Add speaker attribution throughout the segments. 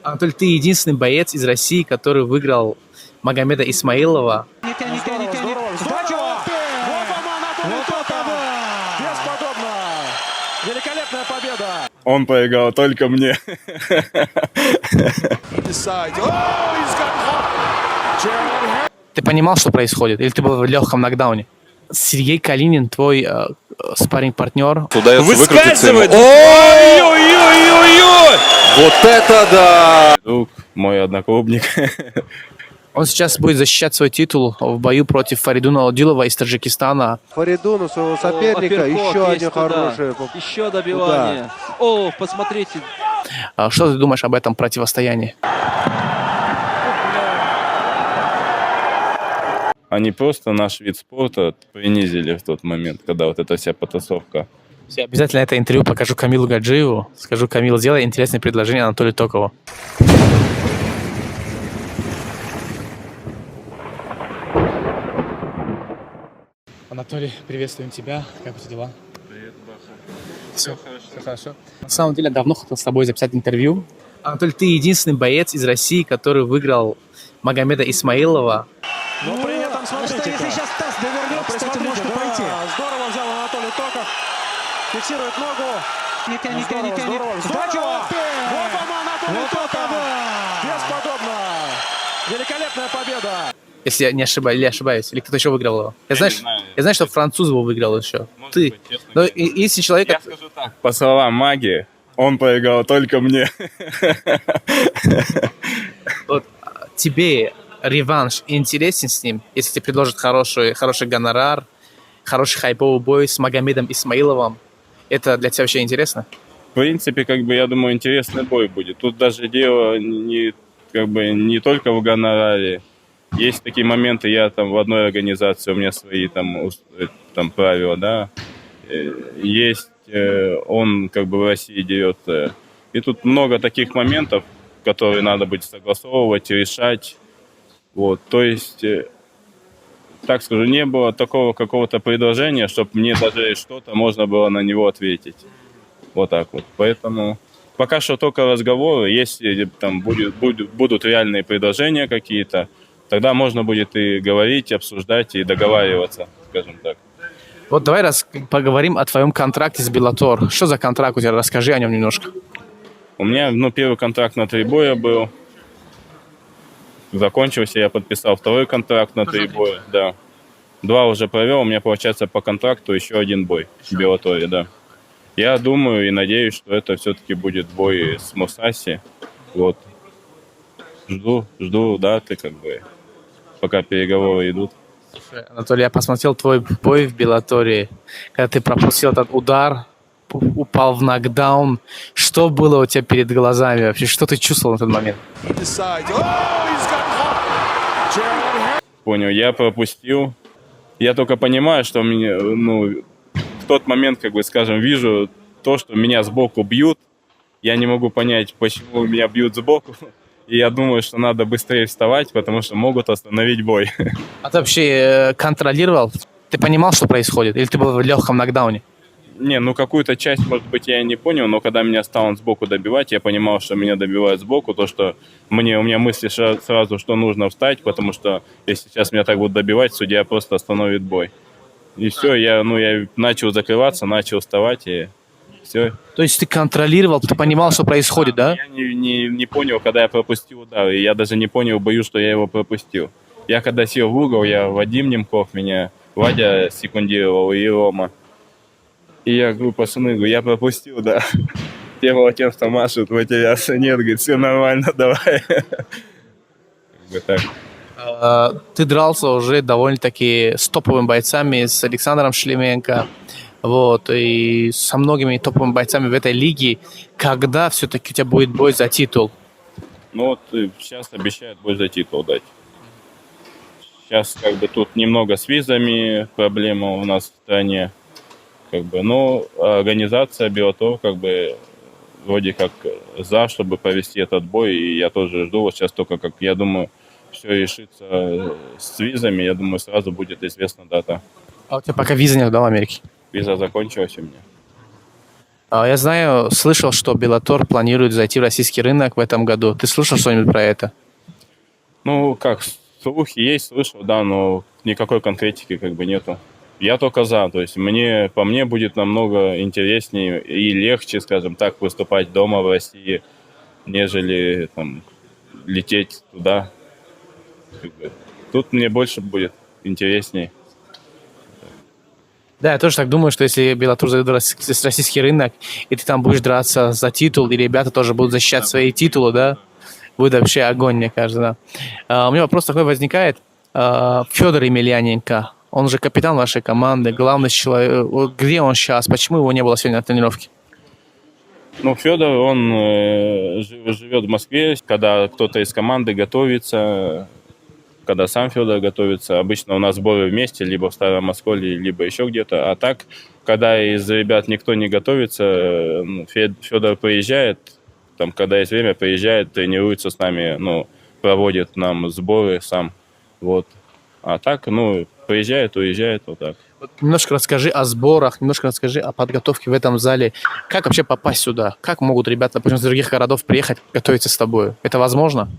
Speaker 1: Анатолий, ты единственный боец из России, который выиграл Магомеда Исмаилова.
Speaker 2: Здорово! Вот он, Анатолий Токов! Бесподобно! Великолепная победа!
Speaker 3: Он проиграл только мне.
Speaker 1: Ты понимал, что происходит? Или ты был в легком нокдауне? Сергей Калинин, твой спарринг-партнер.
Speaker 3: Выскальзывает! Ой-ой-ой-ой-ой! Вот это да! Друг, мой одноклубник.
Speaker 1: Он сейчас будет защищать свой титул в бою против Фаридуна Одилова из Таджикистана.
Speaker 4: Фаридуну, своего соперника, еще один хороший.
Speaker 5: Еще добивание. О, посмотрите.
Speaker 1: Что ты думаешь об этом противостоянии?
Speaker 3: Они просто наш вид спорта принизили в тот момент, когда вот эта вся потасовка.
Speaker 1: Я обязательно это интервью покажу Камилу Гаджиеву. Скажу: Камил, сделай интересное предложение Анатолию Токову. Анатолий, приветствуем тебя. Как у тебя дела?
Speaker 3: Привет, Баха.
Speaker 1: Все хорошо. На самом деле, давно хотел с тобой записать интервью. Анатолий, ты единственный боец из России, который выиграл Магомеда Исмаилова.
Speaker 2: Но при этом, смотрите,
Speaker 5: если сейчас тест довернет, кстати, может пойти.
Speaker 2: Здорово взял Анатолий Токов. Фиксирует ногу. Здорово. Вот он, Анатолий Токов! Бесподобно! Великолепная победа!
Speaker 1: Если я не ошибаюсь, или кто-то еще выиграл его. Я знаю, что француз его выиграл еще.
Speaker 3: Может
Speaker 1: Ты.
Speaker 3: быть, честно
Speaker 1: Но
Speaker 3: говоря.
Speaker 1: если человек...
Speaker 3: Я скажу так, по словам Маги, он проиграл только мне.
Speaker 1: Вот, тебе реванш интересен с ним, если тебе предложат хороший гонорар, хороший хайповый бой с Магомедом Исмаиловым, это для тебя вообще интересно?
Speaker 3: В принципе, как бы, я думаю, интересный бой будет. Тут даже дело не только в гонораре. Есть такие моменты, я там в одной организации, у меня свои там правила, да. Есть, он как бы в России дерет. И тут много таких моментов, которые надо будет согласовывать, решать. Вот, то есть, так скажу, не было такого какого-то предложения, чтобы мне даже что-то можно было на него ответить. Вот так вот. Поэтому пока что только разговоры. Если там будут реальные предложения какие-то, тогда можно будет и говорить, обсуждать, и договариваться, скажем так.
Speaker 1: Вот давай поговорим о твоем контракте с Bellator. Что за контракт у тебя? Расскажи о нем немножко.
Speaker 3: У меня, первый контракт на 3 боя был. Закончился, я подписал второй контракт на 3 боя. Да. 2 уже провел, у меня получается по контракту еще 1 бой в Беллаторе, да. Я думаю и надеюсь, что это все-таки будет бой с Мусаси. Вот. Жду даты, как бы, пока переговоры идут.
Speaker 1: Слушай, Анатолий, я посмотрел твой бой в Беллаторе, когда ты пропустил этот удар, упал в нокдаун. Что было у тебя перед глазами вообще? Что ты чувствовал в тот момент?
Speaker 3: Понял, я пропустил. Я только понимаю, что меня, в тот момент, как бы, скажем, вижу то, что меня сбоку бьют. Я не могу понять, почему меня бьют сбоку. И я думаю, что надо быстрее вставать, потому что могут остановить бой.
Speaker 1: А ты вообще контролировал? Ты понимал, что происходит? Или ты был в легком нокдауне?
Speaker 3: Не, какую-то часть, может быть, я не понял, но когда меня стал он сбоку добивать, я понимал, что меня добивают сбоку, то, что у меня мысли сразу, что нужно встать, потому что если сейчас меня так будут добивать, судья просто остановит бой. И все, я начал закрываться, начал вставать, и все.
Speaker 1: То есть ты контролировал, ты понимал, что происходит, да?
Speaker 3: Я не понял, когда я пропустил удар, и я даже не понял, боюсь, что я его пропустил. Я когда сел в угол, Вадим Немков, меня Вадя секундировал, и Рома. И я говорю, пацаны, я пропустил, да. Те волонтерство машут, потерялся. Нет, говорит, все нормально, давай. Как бы так.
Speaker 1: Ты дрался уже довольно-таки с топовыми бойцами, с Александром Шлеменко, вот, и со многими топовыми бойцами в этой лиге. Когда все-таки у тебя будет бой за титул?
Speaker 3: Сейчас обещают бой за титул дать. Сейчас как бы тут немного с визами проблема у нас в стране. Как бы, организация Bellator как бы вроде как за, чтобы провести этот бой, и я тоже жду. Вот сейчас только, как я думаю, все решится с визами, я думаю, сразу будет известна дата.
Speaker 1: А у тебя пока визы нет, да, в Америке?
Speaker 3: Виза закончилась у меня.
Speaker 1: Я знаю, слышал, что Bellator планирует зайти в российский рынок в этом году. Ты слышал что-нибудь про это?
Speaker 3: Ну, как, слухи есть, слышал, да, но никакой конкретики как бы нету. Я только за, то есть по мне будет намного интереснее и легче, скажем так, выступать дома в России, нежели там лететь туда. Как бы. Тут мне больше будет интересней.
Speaker 1: Да, я тоже так думаю, что если Bellator зайдет в российский рынок, и ты там будешь драться за титул, и ребята тоже будут защищать свои титулы, да, будет вообще огонь, мне кажется, да. У меня вопрос такой возникает. Федор Емельяненко, он же капитан вашей команды, главный человек. Вот где он сейчас? Почему его не было сегодня на тренировке?
Speaker 3: Ну, Федор, он живет в Москве, когда кто-то из команды готовится, когда сам Федор готовится. Обычно у нас сборы вместе, либо в Старом Осколе, либо еще где-то. А так, когда из ребят никто не готовится, Федор приезжает, там, когда есть время, приезжает, тренируется с нами, ну, проводит нам сборы сам. Вот. А так, ну, приезжает, уезжает, вот так.
Speaker 1: Немножко расскажи о сборах, немножко расскажи о подготовке в этом зале. Как вообще попасть сюда? Как могут ребята, допустим, из других городов приехать, готовиться с тобой? Это возможно?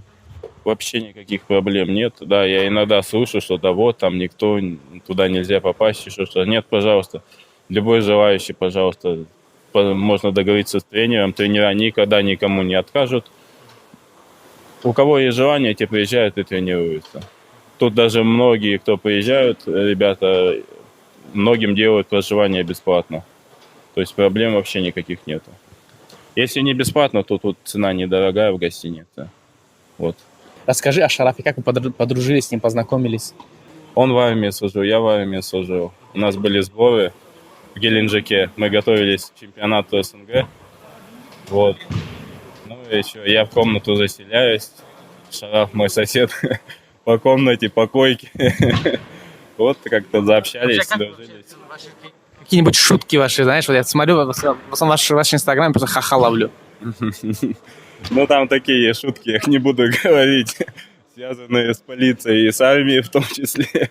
Speaker 3: Вообще никаких проблем нет. Да, я иногда слышу, что да вот, там никто, туда нельзя попасть, еще что-то. Нет, пожалуйста, любой желающий, пожалуйста, можно договориться с тренером. Тренера никогда никому не откажут. У кого есть желание, те приезжают и тренируются. Тут даже многие, кто приезжают, ребята, многим делают проживание бесплатно. То есть проблем вообще никаких нету. Если не бесплатно, то тут цена недорогая в гостинице. Вот.
Speaker 1: Расскажи о Шарафе, как вы подружились с ним, познакомились?
Speaker 3: Он в армии служил, я в армии служил. У нас были сборы в Геленджике. Мы готовились к чемпионату СНГ. Вот. Ну и еще я в комнату заселяюсь. Шараф мой сосед по комнате, по койке. Вот как-то заобщались, дружились.
Speaker 1: Какие-нибудь шутки ваши, знаешь, вот я смотрю, в основном ваш инстаграм, просто ха-ха ловлю.
Speaker 3: Ну, там такие шутки, я их не буду говорить, связанные с полицией и с армией в том числе.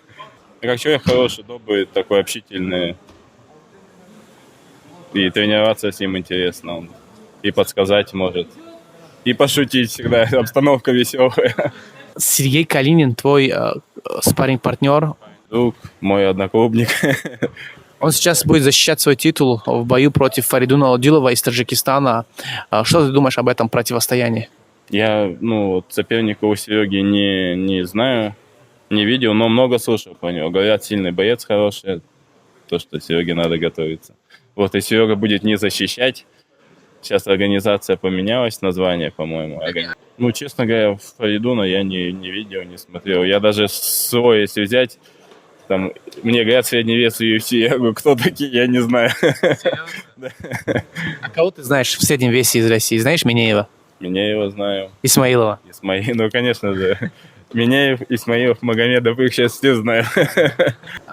Speaker 3: Как человек хороший, добрый, такой общительный. И тренироваться с ним интересно. Он и подсказать может, и пошутить всегда. Обстановка веселая.
Speaker 1: Сергей Калинин, твой спарринг-партнер,
Speaker 3: Друг, мой одноклубник.
Speaker 1: он сейчас будет защищать свой титул в бою против Фаридуна Одилова из Таджикистана. Что ты думаешь об этом противостоянии?
Speaker 3: Я, соперника у Сереги не знаю, не видел, но много слышал про него. Говорят, сильный боец, хороший. То, что Сереге надо готовиться. Вот, и Серега будет не защищать. Сейчас организация поменялась, название, по-моему. Ну, честно говоря, Фаридуна я не видел, не смотрел. Я даже свой, если взять, там, мне говорят, средний вес UFC. Я говорю, кто такие, я не знаю.
Speaker 1: А кого ты знаешь в среднем весе из России? Знаешь Минеева?
Speaker 3: Минеева знаю.
Speaker 1: Исмаилова?
Speaker 3: Ну, конечно же. Минеев, Исмаилов, Магомедов, их сейчас все знают.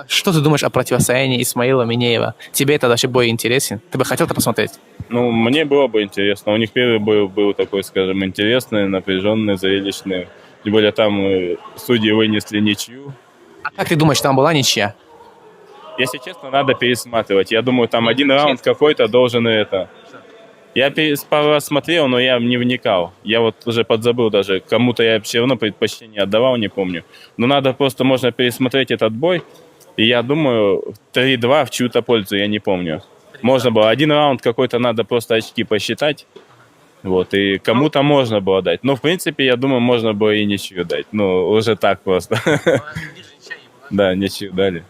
Speaker 1: Что ты думаешь о противостоянии Исмаилова-Минеева? Тебе это вообще бой интересен? Ты бы хотел это посмотреть?
Speaker 3: Ну, мне было бы интересно. У них первый бой был такой, скажем, интересный, напряженный, зрелищный. Тем более там судьи вынесли ничью.
Speaker 1: А как ты думаешь, там была ничья?
Speaker 3: Если честно, надо пересматривать. Я думаю, там один раунд какой-то должен это... Я пару раз смотрел, но я не вникал. Я вот уже подзабыл даже. Кому-то я все равно предпочтение отдавал, не помню. Но можно пересмотреть этот бой. И я думаю, 3-2 в чью-то пользу, я не помню. Можно было. Один раунд какой-то, надо просто очки посчитать. Вот, и кому-то можно было дать. Но, в принципе, я думаю, можно было и ничью дать. Ну, уже так просто. Да, ничью дали.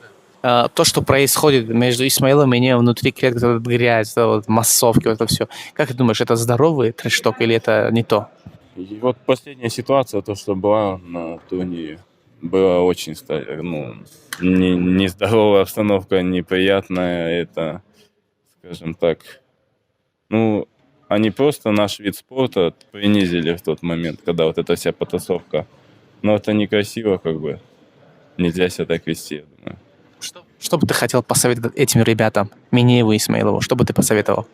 Speaker 1: То, что происходит между Исмаилом и Минеевым внутри клетки, вот эта грязь, вот массовки, вот это все. Как ты думаешь, это здоровый трэш-ток или это не то?
Speaker 3: И вот последняя ситуация, то, что была на турнире, была очень, нездоровая обстановка, неприятная. Это, скажем так, они просто наш вид спорта принизили в тот момент, когда вот эта вся потасовка. Но это некрасиво, как бы. Нельзя себя так вести, я думаю.
Speaker 1: Что бы ты хотел посоветовать этим ребятам, Минееву и Исмаилову? Что бы ты посоветовал?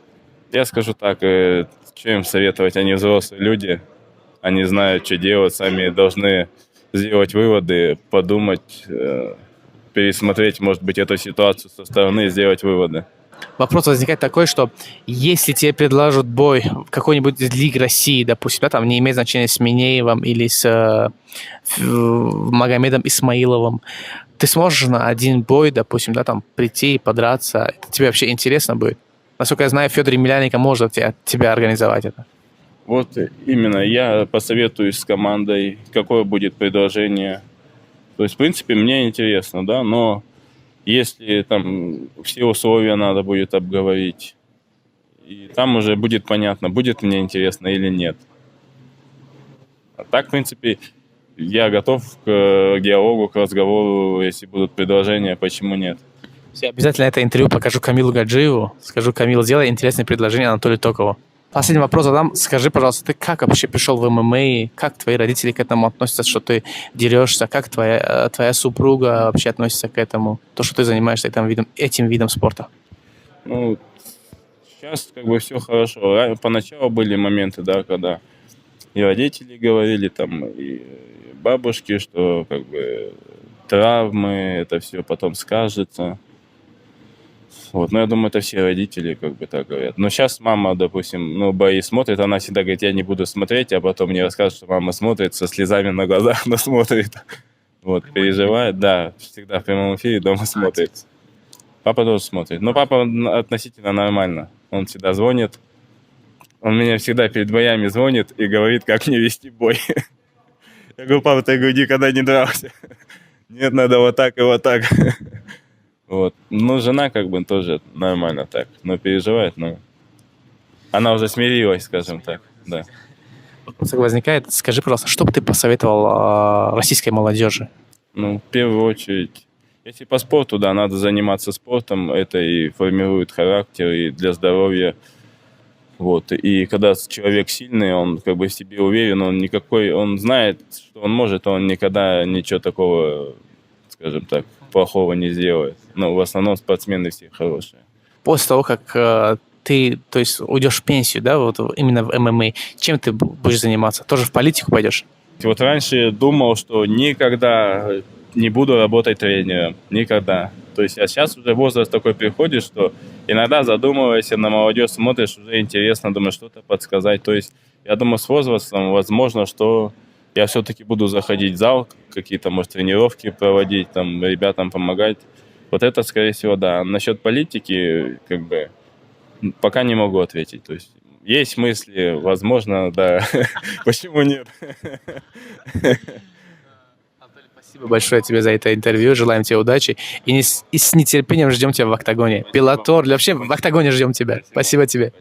Speaker 3: Я скажу так, что им советовать? Они взрослые люди, они знают, что делать, сами должны сделать выводы, подумать, пересмотреть, может быть, эту ситуацию со стороны и сделать выводы.
Speaker 1: Вопрос возникает такой, что если тебе предложат бой в какой-нибудь из лиг России, допустим, да, там не имеет значения с Минеевым или с Магомедом Исмаиловым, ты сможешь на один бой, допустим, да, там прийти и подраться? Это тебе вообще интересно будет? Насколько я знаю, Федор Емельяненко может тебя организовать это.
Speaker 3: Вот именно, я посоветуюсь с командой, какое будет предложение. То есть, в принципе, мне интересно, да, но если там все условия надо будет обговорить, и там уже будет понятно, будет мне интересно или нет. А так, в принципе, я готов к диалогу, к разговору, если будут предложения, почему нет.
Speaker 1: Я обязательно это интервью покажу Камилу Гаджиеву. Скажу: Камил, сделай интересное предложение Анатолию Токову. Последний вопрос задам. Скажи, пожалуйста, ты как вообще пришел в ММА? Как твои родители к этому относятся, что ты дерешься? Как твоя супруга вообще относится к этому? То, что ты занимаешься этим видом спорта?
Speaker 3: Ну, сейчас как бы все хорошо. Поначалу были моменты, да, когда и родители говорили, там, и бабушки, что как бы травмы, это все потом скажется. Вот, но я думаю, это все родители как бы так говорят. Но сейчас мама, допустим, ну, бои смотрит, она всегда говорит: я не буду смотреть, а потом мне расскажет, что мама смотрит со слезами на глазах, но смотрит. Вот, переживает, да, всегда в прямом эфире дома смотрит. Папа тоже смотрит. Но папа относительно нормально. Он всегда звонит. Он меня всегда перед боями звонит и говорит, как мне вести бой. Я говорю: папа, ты, говорю, никогда не дрался. Нет, надо вот так и вот так. Вот. Ну, жена как бы тоже нормально так. Но переживает, но... Она уже смирилась, скажем так. Да.
Speaker 1: Вопрос возникает. Скажи, пожалуйста, что бы ты посоветовал российской молодежи?
Speaker 3: Ну, в первую очередь, если по спорту, да, надо заниматься спортом. Это и формирует характер, и для здоровья. Вот. И когда человек сильный, он как бы в себе уверен, он знает, что он может, он никогда ничего такого, скажем так, плохого не сделает. Но в основном спортсмены все хорошие.
Speaker 1: После того, как ты, то есть, уйдешь в пенсию, да, вот именно в ММА, чем ты будешь заниматься? Тоже в политику пойдешь?
Speaker 3: Вот раньше думал, что никогда не буду работать тренером. Никогда. То есть, а сейчас уже возраст такой приходит, что иногда задумываешься, на молодежь смотришь, уже интересно, думаешь, что-то подсказать. То есть, я думаю, с возрастом, возможно, что я все-таки буду заходить в зал, какие-то, может, тренировки проводить, там, ребятам помогать. Вот это, скорее всего, да. Насчет политики, как бы, пока не могу ответить. То есть, есть мысли, возможно, да. Почему нет?
Speaker 1: Спасибо большое тебе за это интервью. Желаем тебе удачи. И с нетерпением ждем тебя в октагоне. Беллатор, вообще в октагоне ждем тебя. Спасибо тебе.